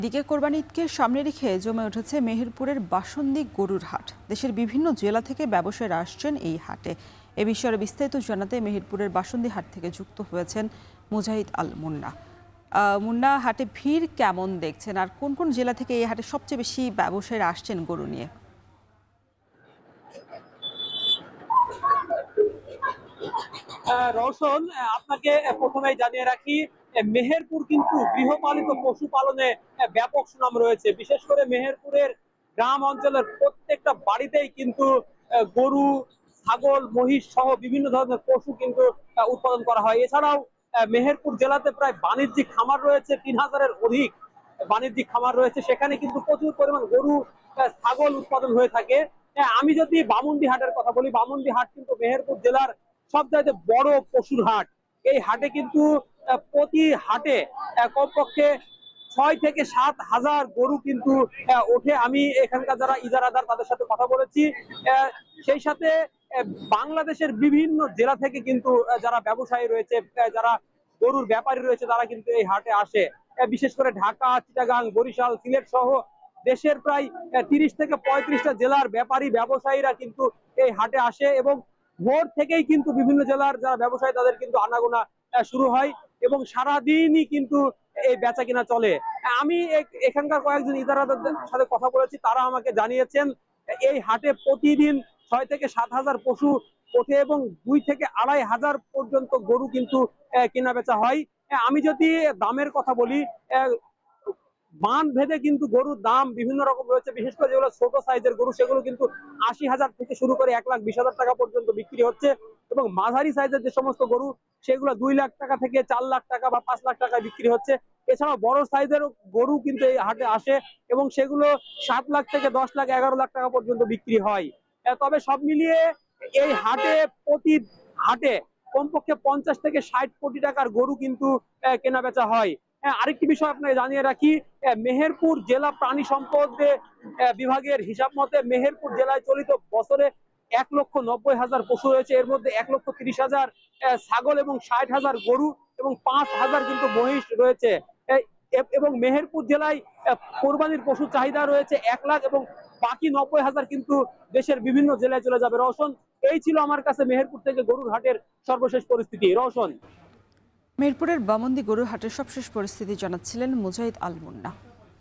এদিকে কোরবানি ঈদকে সামনে রেখে জমে উঠেছে মেহেরপুরের বাসন্তী গরুর হাট। দেশের বিভিন্ন জেলা থেকে ব্যবসায়ীরা আসছেন এই হাটে। এ বিষয়ে বিস্তারিত জানাতে মেহেরপুরের বাসন্তী হাট থেকে যুক্ত হয়েছেন মুজাহিদ আল মুন্না। মুন্না, হাটে ভিড় কেমন দেখছেন, আর কোন কোন জেলা থেকে এই হাটে সবচেয়ে বেশি ব্যবসায়ীরা আসছেন গরু নিয়ে? রওশন, আপনাকে প্রথমেই জানিয়ে রাখি, মেহেরপুর কিন্তু গৃহপালিত পশুপালনে ব্যাপক সুনাম রয়েছে। বিশেষ করে মেহেরপুরের গ্রাম অঞ্চলের প্রত্যেকটা বাড়িতেই কিন্তু গরু, ছাগল, মহিষ সহ বিভিন্ন ধরনের পশু কিন্তু উৎপাদন করা হয়। এছাড়াও মেহেরপুর জেলাতে প্রায় বাণিজ্যিক খামার রয়েছে, ৩,০০০-এর অধিক বাণিজ্যিক খামার রয়েছে। সেখানে কিন্তু প্রচুর পরিমাণ গরু, ছাগল উৎপাদন হয়ে থাকে। আমি যদি বামুন্ডি হাটের কথা বলি, বামুন্ডি হাট কিন্তু মেহেরপুর জেলার সবচাইতে বড় পশুর হাট। এই হাটে কিন্তু প্রতি হাটে কমপক্ষে ৬ থেকে ৭ হাজার গরু কিন্তু ওঠে। আমি এখানকার যারা ইজারাদার তাদের সাথে কথা বলেছি। সেই সাথে বাংলাদেশের বিভিন্ন জেলা থেকে কিন্তু যারা ব্যবসায়ী রয়েছে, যারা গরুর ব্যাপারী রয়েছে, তারা কিন্তু এই হাটে আসে। বিশেষ করে ঢাকা, চিটাগাং, বরিশাল, সিলেট সহ দেশের প্রায় ৩০ থেকে ৩৫টা জেলার ব্যাপারী ব্যবসায়ীরা কিন্তু এই হাটে আসে এবং ভোর থেকেই কিন্তু বিভিন্ন জেলার যারা ব্যবসায়ী তাদের কিন্তু আনাগোনা শুরু হয় এবং সারাদিনই কিন্তু এই বেচা কিনা চলে। আমি এখানকার কয়েকজন ইজারাদারদের সাথে কথা বলেছি, তারা আমাকে জানিয়েছেন এই হাটে প্রতিদিন ৬ থেকে ৭ হাজার পশু ওঠে এবং ২ থেকে ২.৫ হাজার পর্যন্ত গরু কিন্তু কেনা বেচা হয়। আমি যদি দামের কথা বলি, মান ভেদে কিন্তু গরুর দাম বিভিন্ন রকম রয়েছে। বিশেষ করে যেগুলো ছোট সাইজের গরু, সেগুলো কিন্তু ৮০,০০০ থেকে শুরু করে ১,২০,০০০ টাকা পর্যন্ত বিক্রি হচ্ছে এবং মাঝারি সাইজের যে সমস্ত গরু, সেগুলো ২ লাখ টাকা থেকে ৪ লাখ টাকা বা ৫ লাখ টাকায় বিক্রি হচ্ছে। এছাড়াও বড় সাইজের গরু কিন্তু এই হাটে আসে এবং সেগুলো ৭ লাখ থেকে ১০ লাখ, ১১ লাখ টাকা পর্যন্ত বিক্রি হয়। তবে সব মিলিয়ে এই হাটে প্রতি হাটে কমপক্ষে ৫০ থেকে ৬০ কোটি টাকার গরু কিন্তু কেনা বেচা হয়। আরেকটি বিষয় আপনাকে জানিয়ে রাখি, মেহেরপুর জেলা প্রাণী সম্পদ বিভাগের হিসাব মতে মেহেরপুর জেলায় চলিত বছরে ১,৯০,০০০ পশু রয়েছে। এর মধ্যে ১,৩০,০০০ ছাগল এবং ৬০,০০০ গরু এবং ৫,০০০ কিন্তু মহিষ রয়েছে। এবং মেহেরপুর জেলায় কোরবানির পশুর চাহিদা রয়েছে ১ লাখ এবং বাকি ৯০,০০০ কিন্তু দেশের বিভিন্ন জেলায় চলে যাবে। রওশন, এই ছিল আমার কাছে মেহেরপুর থেকে গরুর হাটের সর্বশেষ পরিস্থিতি। রওশন। মেহেরপুরের বামন্তী গরুর হাটের সবশেষ পরিস্থিতি জানাচ্ছিলেন মুজাহিদ আল মুন্না।